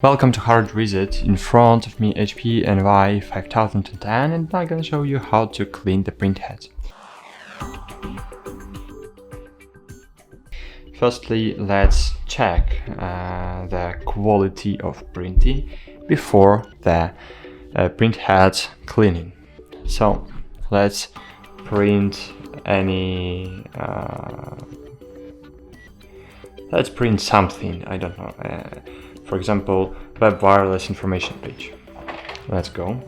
Welcome to Hard Reset. In front of me HP NY 5010 and I'm gonna show you how to clean the printhead. Firstly, let's check the quality of printing before the printhead cleaning. So let's print let's print something, I don't know. For example, web wireless information page. Let's go.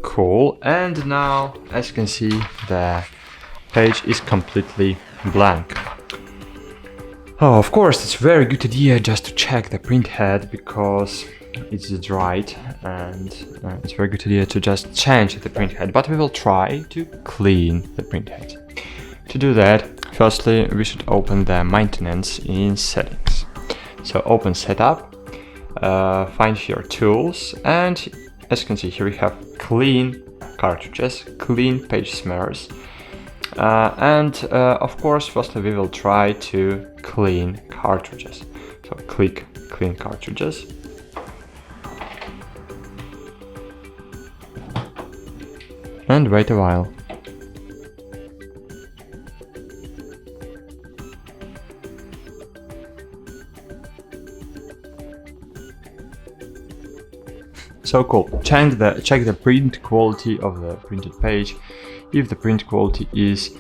Cool, and now, as you can see, the page is completely blank. Oh, of course, it's a very good idea just to check the printhead because it's dried, and it's a very good idea to just change the printhead, but we will try to clean the printhead. To do that, firstly, we should open the maintenance in settings. So open setup, find here tools, and as you can see here we have clean cartridges, clean page smears, and of course firstly we will try to clean cartridges. So click clean cartridges. And wait a while. So cool. Check the print quality of the printed page. If the print quality is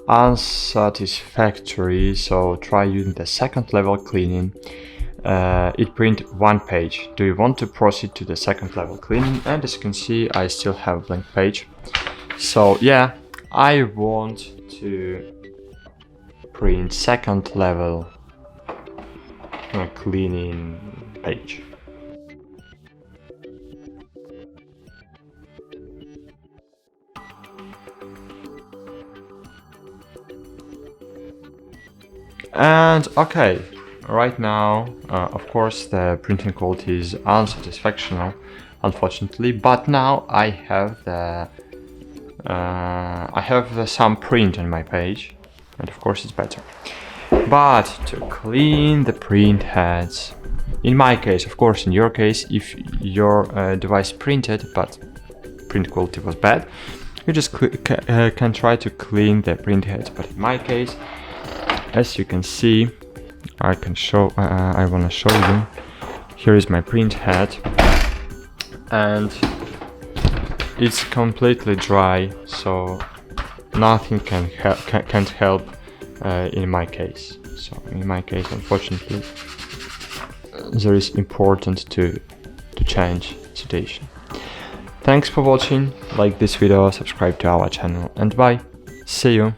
unsatisfactory, so try using the second level cleaning. It print one page. Do you want to proceed to the second level cleaning? And as you can see, I still have a blank page. So yeah, I want to print second level cleaning page. And okay, right now, of course, the printing quality is unsatisfactory, unfortunately. But now I have some print on my page, and of course it's better. But to clean the printheads, in my case, of course, in your case, if your device printed but print quality was bad, you just can try to clean the printheads. But in my case, as you can see, I want to show you. Here is my printhead, and it's completely dry, so nothing can't help in my case. So in my case, unfortunately, there is important to change situation. Thanks for watching. Like this video, subscribe to our channel, and bye. See you.